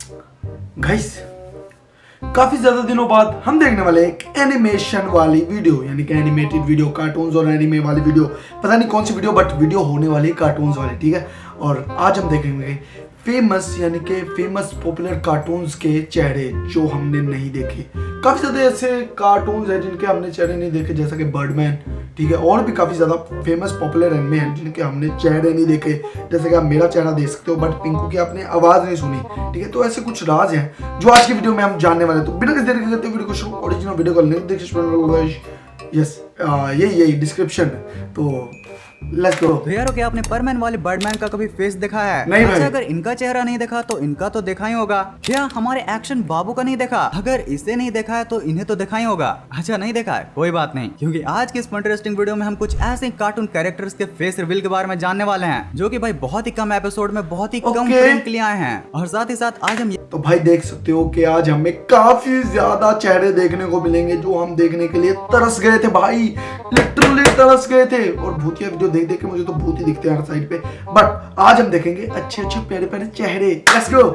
Guys काफी ज्यादा दिनों बाद हम देखने वाले एक एनिमेशन वाली वीडियो, यानी कि एनिमेटेड वीडियो, कार्टून्स और एनिमे वाली वीडियो। पता नहीं कौन सी वीडियो, बट वीडियो होने वाली है कार्टून्स वाली, ठीक है। और आज हम देखेंगे फेमस, यानी कि फेमस पॉपुलर कार्टून्स के चेहरे जो हमने नहीं देखे। काफी ज्यादा ऐसे कार्टून्स हैं जिनके हमने चेहरे नहीं देखे, जैसा कि बर्डमैन, ठीक है। और भी काफी ज्यादा फेमस पॉपुलर एनिमे हैं जिनके हमने चेहरे नहीं देखे, जैसे कि आप मेरा चेहरा देख सकते हो, बट पिंकू की आपने आवाज नहीं सुनी, ठीक है। तो ऐसे कुछ राज हैं जो आज की वीडियो में हम जानने वाले हैं। तो बिना किसी देरी के करते वीडियो को शुरू, ओरिजिनल वीडियो का लिंक देखिए, यस यही डिस्क्रिप्शन। तो लेट्स गो। तो यार क्या आपने परमैन वाले बर्डमैन का कभी फेस देखा है? नहीं भाई। अच्छा, अगर इनका चेहरा नहीं देखा तो इनका तो देखा ही होगा। क्या हमारे एक्शन बाबू का नहीं देखा? अगर इसे नहीं देखा है तो इन्हें तो देखा ही होगा। अच्छा नहीं देखा है, कोई बात नहीं, क्योंकि आज की इस इंटरेस्टिंग वीडियो में हम कुछ ऐसे कार्टून कैरेक्टर्स के फेस रिवील के बारे में जानने वाले हैं, जो कि भाई बहुत ही कम एपिसोड में बहुत ही कम फ्रेम के लिए आए हैं। और साथ ही साथ आज हम तो भाई देख सकते हो कि आज हमें काफी ज्यादा चेहरे देखने को मिलेंगे जो हम देखने के लिए तरस गए थे भाई, लिटरली तरस गए थे। और भूतिया वीडियो देख देख के मुझे तो भूत ही दिखते हैं हर साइड पे, बट आज हम देखेंगे अच्छे अच्छे प्यारे प्यारे चेहरे। Let's go.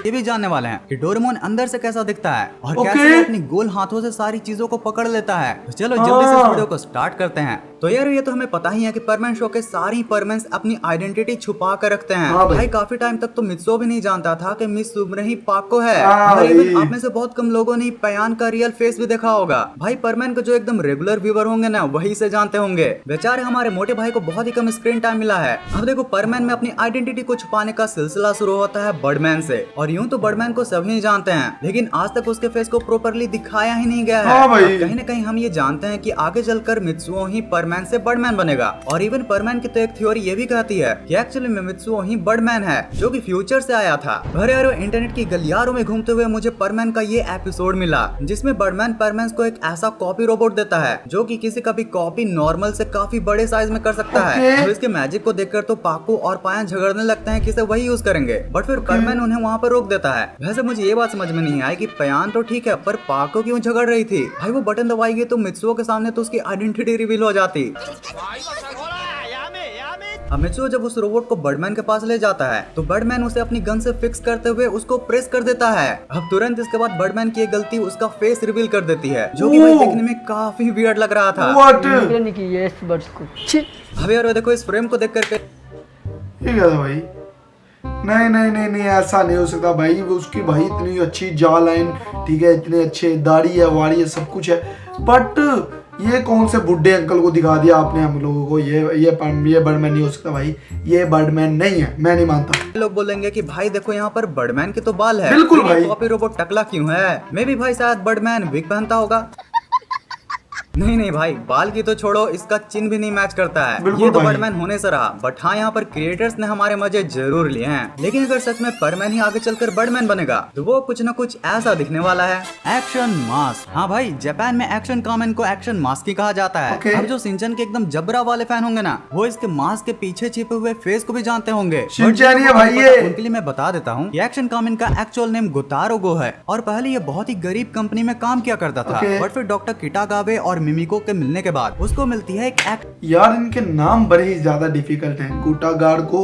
ये भी जानने वाले हैं कि डोरेमोन अंदर से कैसा दिखता है और कैसे वो अपनी गोल हाथों से सारी चीजों को पकड़ लेता है। तो चलो जल्दी से इस वीडियो को स्टार्ट करते हैं। तो यार ये तो हमें पता ही है कि परमैन शो के सारी परमैन्स अपनी आइडेंटिटी छुपा कर रखते हैं। भाई काफी टाइम तक तो मित्सो भी नहीं जानता था कि मिस सुब्रही पाको है। और इवन आप में से बहुत कम लोगों ने पयान का रियल फेस भी देखा होगा। भाई परमैन को जो एकदम रेगुलर व्यूअर होंगे ना, वही से जानते होंगे। बेचारे हमारे मोटे भाई को बहुत ही कम स्क्रीन टाइम मिला है। अब देखो परमैन में अपनी आइडेंटिटी को छुपाने का सिलसिला शुरू होता है बर्डमैन से। और यूं तो बर्डमैन को सभी जानते हैं, लेकिन आज तक उसके फेस को प्रॉपरली दिखाया ही नहीं गया है। कहीं न कहीं हम ये जानते हैं कि आगे चलकर मित्सुओ ही परमैन से बर्डमैन बनेगा। और इवन परमैन की तो एक थ्योरी ये भी कहती है कि एक्चुअली में मित्सुओ ही बर्डमैन है, जो कि फ्यूचर से आया था। अरे अरे इंटरनेट की गलियारों में घूमते हुए मुझे परमैन का ये एपिसोड मिला, जिसमें बर्डमैन परमैन को एक ऐसा कॉपी रोबोट देता है जो कि किसी का भी कॉपी नॉर्मल से काफी बड़े साइज में कर सकता है। तो इसके मैजिक को देखकर तो पाकू और पायन झगड़ने लगते हैं कि इसे वही यूज करेंगे, बट फिर परमैन उन्हें वहाँ पर रोक देता है। वैसे मुझे ये बात समझ में नहीं आई कि पयान तो ठीक है, पर पाको क्यों झगड़ रही थी? भाई वो बटन दबाएगी तो मित्सुओ के सामने तो उसकी आइडेंटिटी रिवील हो जाती। अब मित्सुओ जब उस रोबोट को बर्डमैन के पास ले जाता है तो बर्डमैन उसे अपनी गन से फिक्स करते हुए उसको प्रेस कर देता है। अब तुरंत इसके बाद बर्डमैन की एक गलती उसका फेस रिवील कर देती है, जो कि भाई देखने में काफी वियर्ड लग रहा था। अब यार देखो इस फ्रेम को देख करके ये क्या था भाई? नहीं नहीं नहीं नहीं, ऐसा नहीं हो सकता भाई। वो उसकी भाई इतनी अच्छी जॉ लाइन, ठीक है, इतने अच्छे दाढ़ी है, वाड़ी है, सब कुछ है, बट ये कौन से बुड्ढे अंकल को दिखा दिया आपने हम लोगों को? ये बर्डमैन नहीं हो सकता भाई, ये बर्डमैन नहीं है, मैं नहीं मानता। लोग बोलेंगे कि भाई देखो यहाँ पर बर्डमैन के तो बाल है, बिल्कुल भाई, कॉपी रोबोट टकला क्यों है? मे भी भाई शायद बर्डमैन विग पहनता होगा। नहीं नहीं भाई, बाल की तो छोड़ो, इसका चिन्ह भी नहीं मैच करता है। ये तो बर्डमैन होने से रहा, बट हाँ यहाँ पर क्रिएटर्स ने हमारे मजे जरूर लिए हैं। लेकिन अगर सच में परमैन ही आगे चलकर बर्डमैन बनेगा तो वो कुछ न कुछ ऐसा दिखने वाला है। Action mask. हाँ भाई, जापान में एक्शन कामेन को एक्शन मास्क ही कहा जाता है। अब जो शिनचैन के एकदम जबरा वाले फैन होंगे ना, वो इसके मास्क के पीछे छिपे हुए फेस को भी जानते होंगे। शिनचैन है भाई ये। उनके लिए मैं बता देता हूँ, एक्शन कामेन का एक्चुअल नेम गोतारो गो है और पहले ये बहुत ही गरीब कंपनी में काम किया करता था। बट फिर डॉक्टर किटागावे और मिमिको के मिलने के बाद उसको मिलती है एक यार इनके नाम बड़े ही ज्यादा डिफिकल्ट हैं। गुटागार को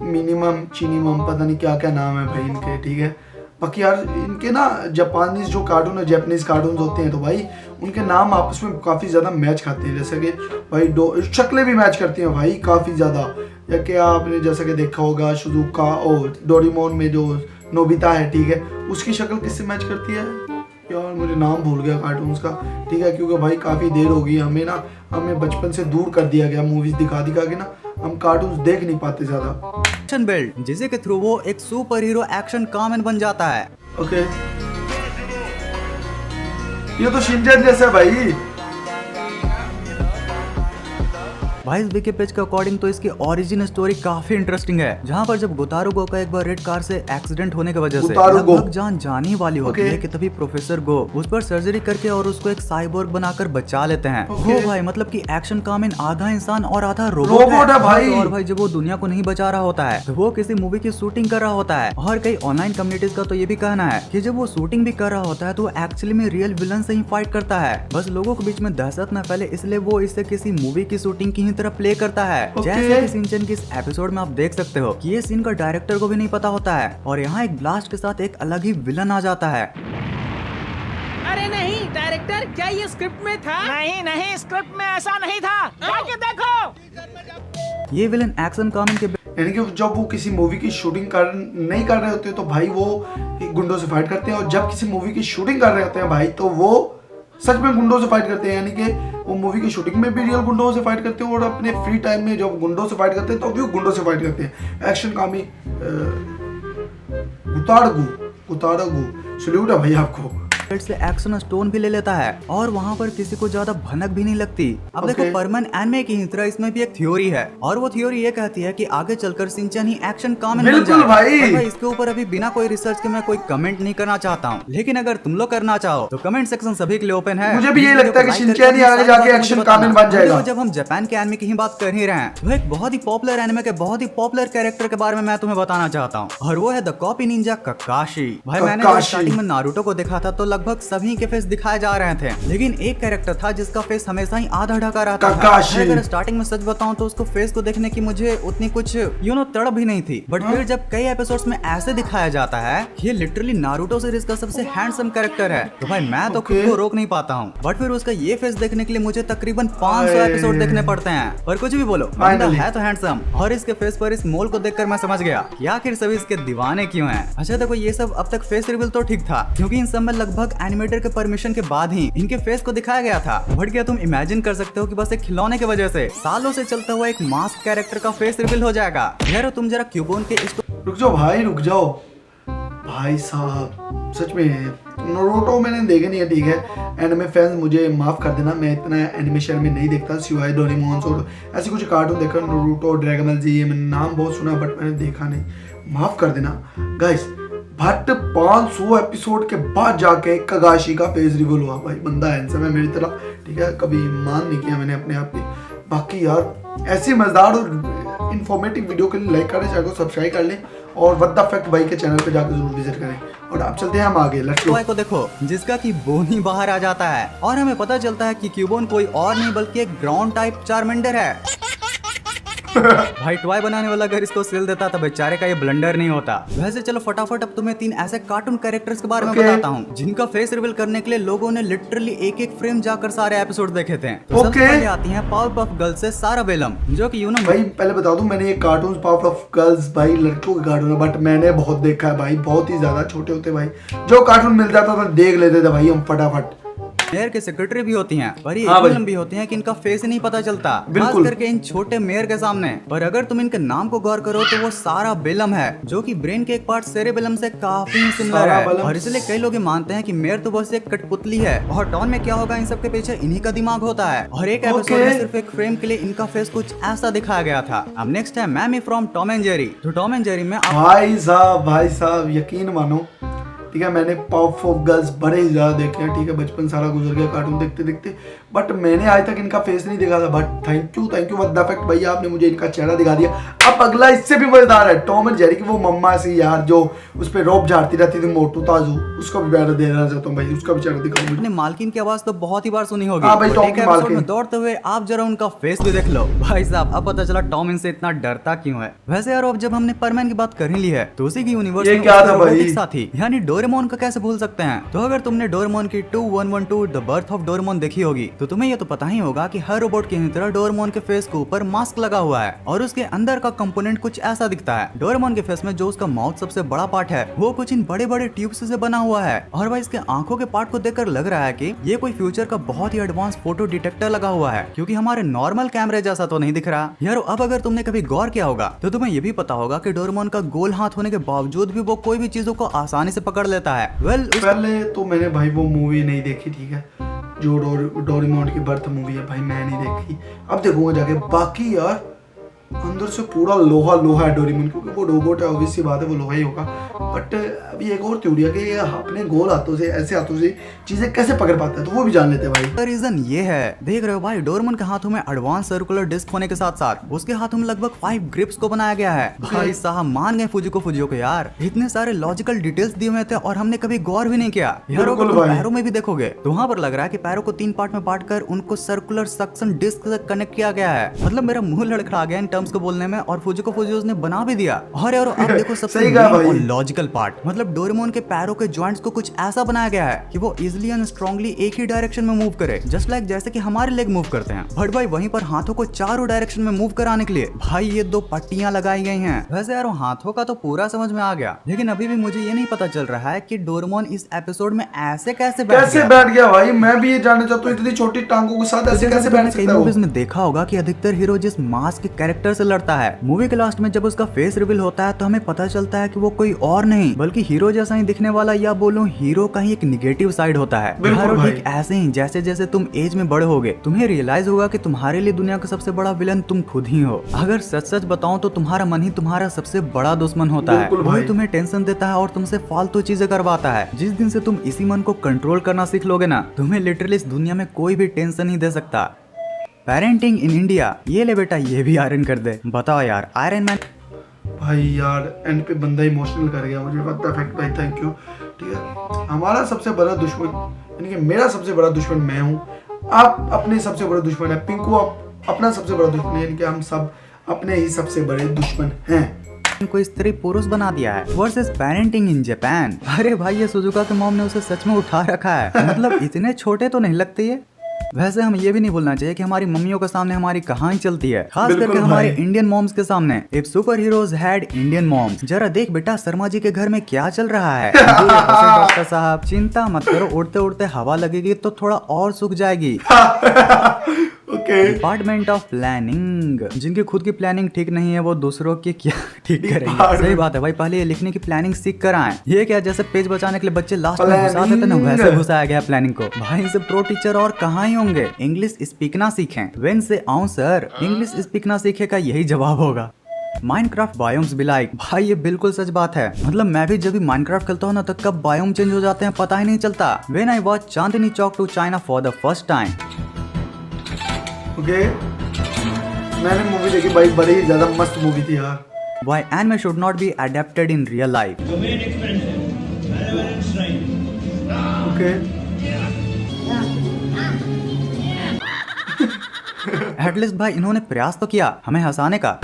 मिनिमम चिनिमम, पता नहीं क्या क्या नाम है भाई इनके, ठीक है। बाकी यार इनके ना जापानीज जो कार्टून है, जापानीज कार्टून होते हैं, तो भाई उनके नाम आपस में काफी ज्यादा मैच खाते हैं। जैसे कि भाई शक्लें भी मैच करती हैं भाई काफी ज्यादा। या कि आपने जैसे कि देखा होगा शिजुका और डोरेमोन में जो नोबिता है, ठीक है, उसकी शक्ल किससे मैच करती है? यार मुझे नाम भूल गया कार्टून्स का, ठीक है, क्योंकि भाई काफ़ी देर हो गई हमें बचपन से दूर कर दिया गया, मूवीज दिखा के ना हम कार्टून्स देख नहीं पाते ज्यादा। एक्शन बेल्ट, जिसे के थ्रू वो एक सुपर हीरो एक्शन कामेन बन जाता है। ओके, ये तो शिनचैन जैसा है भाई। भाई इस विकी पेज के अकॉर्डिंग तो इसकी ओरिजिन स्टोरी काफी इंटरेस्टिंग है, जहाँ पर जब गोतारो गो का एक बार रेड कार से एक्सीडेंट होने की वजह से लगभग जान जाने वाली होती है कि तभी प्रोफेसर गो उस पर सर्जरी करके और उसको एक साइबोर्ग बनाकर बचा लेते हैं। वो भाई मतलब कि एक्शन कामेन आधा इंसान और आधा रोबोट है भाई। और भाई जब वो दुनिया को नहीं बचा रहा होता है तो वो किसी मूवी की शूटिंग कर रहा होता है। और कई ऑनलाइन कम्युनिटीज का तो ये भी कहना है कि जब वो शूटिंग भी कर रहा होता है तो एक्चुअली में रियल विलन से ही फाइट करता है, बस लोगों के बीच में दहशत न फैले इसलिए वो इससे किसी मूवी की शूटिंग की तरह प्ले करता है। जैसे कि शिनचैन की इस एपिसोड में आप देख सकते हो कि ये सीन का डायरेक्टर को भी नहीं पता होता है और यहाँ एक ब्लास्ट के साथ एक अलग ही विलन आ जाता है। अरे नहीं डायरेक्टर, क्या ये स्क्रिप्ट में था? नहीं नहीं, स्क्रिप्ट में ऐसा नहीं था, जाके देखो। ये विलन एक्शन कॉमेंट के यानी कि जब वो किसी मूवी की शूटिंग नहीं कर रहे होते तो भाई वो गुंडों से फाइट करते हैं, और जब किसी मूवी की शूटिंग कर रहे होते हैं भाई तो वो सच में गुंडों से फाइट करते हैं। यानी कि वो मूवी की शूटिंग में भी रियल गुंडों से फाइट करते हैं और अपने फ्री टाइम में जब गुंडों से फाइट करते हैं तो भी गुंडों से फाइट करते हैं। एक्शन कामी गुताड़गू सल्यूट है भाई आपको। से एक्शन स्टोन भी ले लेता है और वहाँ पर किसी को ज्यादा भनक भी नहीं लगती। अब देखो परमन एनिमे की ही तरह इसमें भी एक थ्योरी है और वो थ्योरी ये कहती है कि आगे चलकर शिनचैन ही एक्शन कामेन बन जाए। भाई इसके ऊपर अभी बिना कोई रिसर्च के मैं कोई कमेंट नहीं करना चाहता हूँ, लेकिन अगर तुम लोग करना चाहो तो कमेंट सेक्शन सभी के लिए ओपन है। मुझे भी ये लगता है कि शिनचैन ही आगे जाके एक्शन कामेन बन जाएगा। जब हम जापान के एनिमे की ही बात कर ही रहे हैं तो एक बहुत ही पॉपुलर एनिमे के बहुत ही पॉपुलर कैरेक्टर के बारे में मैं तुम्हें बताना चाहता हूँ और वो है द कॉपी निंजा ककाशी। भाई मैंने स्टार्टिंग में नारुतो को देखा था तो लगभग सभी के फेस दिखाए जा रहे थे, लेकिन एक कैरेक्टर था जिसका फेस हमेशा ही आधा ढका रहता था। अगर स्टार्टिंग में सच बताऊं तो उसको फेस को देखने की मुझे उतनी कुछ तड़प भी नहीं थी, बट फिर जब कई एपिसोड्स में ऐसे दिखाया जाता है कि ये लिटरली नारुतो सीरीज का सबसे हैंडसम कैरेक्टर है तो भाई मैं तो खुद को रोक नहीं पाता हूँ। बट फिर उसका ये फेस देखने के लिए मुझे तकरीबन 500 एपिसोड देखने पड़ते हैं। पर कुछ भी बोलो, बंदा है तो हैंडसम और इसके फेस पर इस मोल को देखकर मैं समझ गया कि आखिर सभी इसके दीवाने क्यों हैं। अच्छा देखो ये सब अब तक फेस रिवील तो ठीक था क्योंकि इन सब में लगभग एनिमेटर के परमिशन के बाद ही इनके फेस को दिखाया गया था, बट क्या तुम इमेजिन कर सकते हो कि बस एक खिलौने की वजह से सालों से चलता हुआ एक मास्क कैरेक्टर का फेस रिवील हो जाएगा। यार तुम जरा क्यूबोन के इसको रुक जाओ भाई साहब, सच में नारुतो मैंने देखा नहीं है, ठीक है। एनिमे फैंस मुझे माफ कर देना, मैं इतना एनिमेशन में नहीं देखता सिवाय डोरेमोन और ऐसे कुछ कार्टून देखा। नारुतो, ड्रैगन बॉल जी, ये मैंने नाम बहुत सुना बट मैंने देखा नहीं, माफ कर देना गाइस। बट 500 एपिसोड के बाद जाके कगाशी का फेस रिवील हुआ। भाई बंदा हैंडसम है मेरी तरह, ठीक है, कभी मान नहीं किया मैंने अपने आप की। बाकी यार ऐसी मजेदार और इंफॉर्मेटिव वीडियो के लिए लाइक करें, चैनल को सब्सक्राइब कर लें और व्हाट द फैक्ट भाई के चैनल पे जाकर जरूर विजिट करें। और अब चलते हैं हम आगे। Let's go. को देखो जिसका कि बोन ही बाहर आ जाता है और हमें पता चलता है कि क्यूबोन कोई और नहीं बल्कि एक ग्राउंड टाइप चारमेंडर है। भाई टॉय बनाने वाला अगर इसको सेल देता तो बेचारे का ये ब्लंडर नहीं होता। वैसे चलो फटाफट अब तुम्हें 3 ऐसे कार्टून कैरेक्टर्स के बारे में बताता हूँ जिनका फेस रिवील करने के लिए लोगों ने लिटरली एक फ्रेम जाकर सारे एपिसोड देखे थे। तो सबसे पहले आती हैं पावरपफ गर्ल्स से सारा बेलम, जो कि भाई पहले बता दूं मैंने ये कार्टून पावरपफ गर्ल्स भाई लड़कियों के कार्टून है, बट मैंने बहुत देखा है भाई, बहुत ही ज्यादा छोटे होते भाई जो कार्टून मिल जाता था देख लेते थे भाई हम फटाफट। मेयर के सेक्रेटरी भी होती हैं, पर ये इतनी लंबी होती हैं कि इनका फेस ही नहीं पता चलता, खास करके इन छोटे मेयर के सामने। पर अगर तुम इनके नाम को गौर करो तो वो सारा बेलम है, जो कि ब्रेन के एक पार्ट सेरेबेलम से काफी सिमिलर है और इसलिए कई लोग मानते हैं कि मेयर तो बस एक कठपुतली है और टॉन में क्या होगा इन सब के पीछे इन्हीं का दिमाग होता है। और एक एपिसोड में सिर्फ एक फ्रेम के लिए इनका फेस कुछ ऐसा दिखाया गया था। अब नेक्स्ट है मैमी फ्रॉम टॉम एंड जेरी। तो टॉम एंड जेरी में भाई साहब यकीन मानो, ठीक है, मैंने पावरपफ गर्ल्स बड़े ही ज्यादा देखे हैं, ठीक है, बचपन सारा गुजर गया कार्टून देखते देखते, बट मैंने आज तक इनका फेस नहीं देखा था। But thank you what the fact भैया, आपने मुझे इनका चेहरा दिखा दिया। अब अगला इससे भी मजेदार है, टॉम एंड जेरी की वो मम्मा सी यार जो उस पे रोप झाड़ती रहती थी मोटू ताजू, उसका भी चेहरा देना चाहता हूँ भाई, उसका भी चेहरा दिखाओ मुझे। अपने मालकिन की आवाज तो बहुत ही बार सुनी होगी। हाँ भाई, टॉम की मालकिन में दौड़ते हुए आप जरा उनका फेस भी देख लो। भाई साहब अब पता चला टॉम इनसे इतना डरता क्यों है। वैसे यार अब जब हमने परमैन की बात कर ही ली है तो उसी की यूनिवर्स में क्या था भाई साथी यानी डोरेमोन का कैसे भूल सकते हैं। तो अगर तुमने डोरेमोन की 2112 द बर्थ ऑफ डोरेमोन देखी होगी तो तुम्हें ये तो पता ही होगा कि हर रोबोट की तरह डोरेमोन के फेस के ऊपर मास्क लगा हुआ है और उसके अंदर का कंपोनेंट कुछ ऐसा दिखता है। डोरेमोन के फेस में जो उसका माउथ सबसे बड़ा पार्ट है वो कुछ इन बड़े बड़े ट्यूब्स से बना हुआ है और भाई इसके आंखों के पार्ट को देखकर लग रहा है कि ये कोई फ्यूचर का बहुत ही एडवांस फोटो डिटेक्टर लगा हुआ है, क्योंकि हमारे नॉर्मल कैमरे जैसा तो नहीं दिख रहा। यार अब अगर तुमने कभी गौर किया होगा तो तुम्हें ये भी पता होगा कि डोरेमोन का गोल हाथ होने के बावजूद भी वो कोई भी चीजों को आसानी से पकड़ लेता है। पहले तो मैंने भाई वो मूवी नहीं देखी, ठीक है, जो डोरेमोन की बर्थ मूवी है भाई मैं नहीं देखी, अब देखूंगा जाके। बाकी यार अंदर से पूरा लोहा है डोरेमोन, क्योंकि वो रोबोट है, ऑब्वियस सी बात है वो लोहा ही होगा। बट अभी एक और थ्योरी है कि ये अपने गोल हाथों से, ऐसे हाथों से चीजें कैसे पकड़ पाता है, तो वो भी जान लेते हैं भाई। रीजन ये है, देख रहे हो भाई, डोरेमोन के हाथों में एडवांस सर्कुलर डिस्क होने के साथ साथ उसके हाथों में लगभग 5 ग्रिप्स को बनाया गया है। भाई साहब मान गए फुजिको को यार, इतने सारे लॉजिकल डिटेल्स दिए हुए थे और हमने कभी गौर भी नहीं किया। यार अगर तुम पैरों में भी देखोगे तो वहाँ पर लग रहा है कि पैरों को 3 पार्ट में बांटकर उनको सर्कुलर सक्शन डिस्क से कनेक्ट किया गया है। मतलब मेरा मुंह लड़खड़ा गया इन टर्म्स को बोलने में, और फुजिको ने बना भी दिया। और यार अब देखो सबसे लॉजिकल पार्ट, मतलब डोरेमोन के पैरों के जॉइंट्स को कुछ ऐसा बनाया गया है कि वो इजिली एंड स्ट्रांगली एक ही डायरेक्शन में मूव करे, जस्ट लाइक जैसे कि हमारे लेग मूव करते हैं। बट भाई वहीं पर हाथों को चारों डायरेक्शन में मूव कराने के लिए भाई ये 2 पट्टियां लगाई गई हैं। वैसे यार हाथों का तो पूरा समझ में आ गया, लेकिन अभी भी मुझे ये नहीं पता चल रहा है कि डोरेमोन इस एपिसोड में ऐसे कैसे बैठ गया भाई। मैं भी ये जानना चाहता हूँ, इतनी छोटी टांगों के साथ ऐसे कैसे बैठ सकता है। कई मूवीज में देखा होगा कि अधिकतर हीरो जिस मास्क के कैरेक्टर से लड़ता है, मूवी के लास्ट में जब उसका फेस रिवील होता है तो हमें पता चलता है कि वो कोई और नहीं बल्कि हीरो जैसा ही दिखने वाला, या बोलूं हीरो का ही एक निगेटिव साइड होता है। ठीक ऐसे ही जैसे जैसे तुम एज में बड़े होगे तुम्हें रियलाइज होगा कि तुम्हारे लिए दुनिया का सबसे बड़ा विलन तुम खुद ही हो। अगर सच सच बताऊं तो तुम्हारा मन ही तुम्हारा सबसे बड़ा दुश्मन होता है। वही तुम्हें टेंशन देता है और तुमसे फालतू चीजें करवाता है। जिस दिन से तुम इसी मन को कंट्रोल करना सीख लोगे ना, तुम्हें लिटरली इस दुनिया में कोई भी टेंशन नहीं दे सकता। पेरेंटिंग इन इंडिया, ये ले बेटा ये भी आयरन कर दे। बताओ यार आयरन मैन भाई यार एंड पे बंदा इमोशनल कर गया मुझे पता है। फैक्ट भाई थैंक यू। ठीक है, हमारा सबसे बड़ा दुश्मन यानी कि मेरा सबसे बड़ा दुश्मन मैं हूँ, आप अपने सबसे बड़े दुश्मन है, पिंकू आप अपना सबसे बड़ा दुश्मन है, यानी कि हम सब अपने ही सबसे बड़े दुश्मन हैं। को स्त्री पुरुष बना दिया है वर्सेस पेरेंटिंग इन जापान। अरे भाई ये सुजुका के मॉम ने उसे सच में उठा रखा है, मतलब इतने छोटे तो नहीं लगते ये। वैसे हम ये भी नहीं भूलना चाहिए कि हमारी मम्मियों के सामने हमारी कहानी चलती है, खास करके हमारे इंडियन मॉम्स के सामने। If super heroes had Indian moms, जरा देख बेटा शर्मा जी के घर में क्या चल रहा है। डॉक्टर साहब चिंता मत करो, उड़ते उड़ते हवा लगेगी तो थोड़ा और सूख जाएगी। डिपार्टमेंट ऑफ प्लानिंग, जिनकी खुद की प्लानिंग ठीक नहीं है वो दूसरों की क्या ठीक करेंगे। सही बात है भाई, पहले ये लिखने की प्लानिंग सीख कर आए। ये क्या जैसे पेज बचाने के लिए बच्चे लास्ट में घुसा देते ना, वैसे घुसाया गया प्लानिंग को। भाई से प्रो टीचर और कहाँ ही होंगे। इंग्लिश स्पीकना सीखें। वेन से आऊं सर, इंग्लिश स्पीकना सीखे का यही जवाब होगा। माइनक्राफ्ट बायोम्स भी लाइक, भाई ये बिल्कुल सच बात है। मतलब मैं भी जब भी माइनक्राफ्ट खेलता हूँ ना तो कब बायोम चेंज हो जाते हैं पता ही नहीं चलता। When I watch Chandni Chowk to China for the first time. Okay, मैंने मूवी देखी भाई, बड़ी ज्यादा मस्त मूवी थी यार। Why anime should not be adapted in real life? Okay. At least भाई इन्होंने प्रयास तो किया हमें हंसाने का।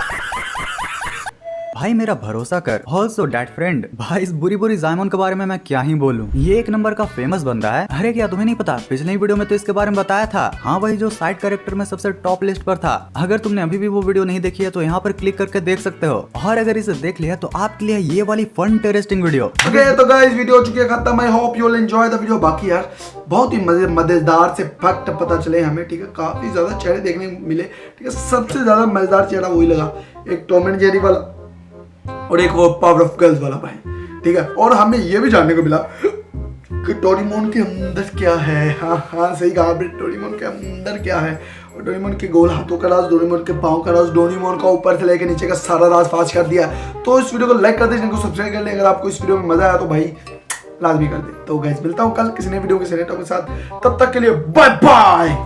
भाई मेरा भरोसा कर। ऑल्सो डैट फ्रेंड, भाई इस बुरी बुरी जायमन के बारे में मैं क्या ही बोलूं। ये एक नंबर का फेमस बंदा है। अरे क्या तुम्हें नहीं पता, पिछले वीडियो में तो इसके बारे में बताया था। हाँ वही जो साइड कैरेक्टर में सबसे टॉप लिस्ट पर था। अगर तुमने अभी भी वो वीडियो नहीं देखी है तो यहाँ पर क्लिक करके देख सकते हो। और अगर इसे देख लिया तो आपके लिए ये वाली फन इंटरेस्टिंग वीडियो। ओके तो गाइस वीडियो हो चुकी है खत्म। I hope you will enjoy the video. बाकी यार बहुत ही मजेदार से फैक्ट पता चले हमें, ठीक है। काफी ज्यादा चेहरे देखने को मिले, ठीक है। सबसे ज्यादा मजेदार चेहरा वही लगा, एक टॉम एंड जेरी वाला और एक वो पावर ऑफ गर्ल्स वाला भाई, ठीक है। और हमें ये भी जानने को मिला कि डोरेमोन के अंदर क्या है। हाँ सही कहा आपने, डोरेमोन के अंदर क्या है। और डोरेमोन के गोल हाथों का राज, डोरेमोन के पाँव का राज, डोरेमोन का ऊपर से लेकर नीचे का सारा राज फाश कर दिया। तो इस वीडियो को लाइक कर दे, चैनल को सब्सक्राइब कर ले। अगर आपको इस वीडियो में मजा आया तो भाई लाजमी कर दे। तो गाइस मिलता हूँ कल किसी नए वीडियो के टॉपिक के साथ, तब तक के लिए बाय बाय।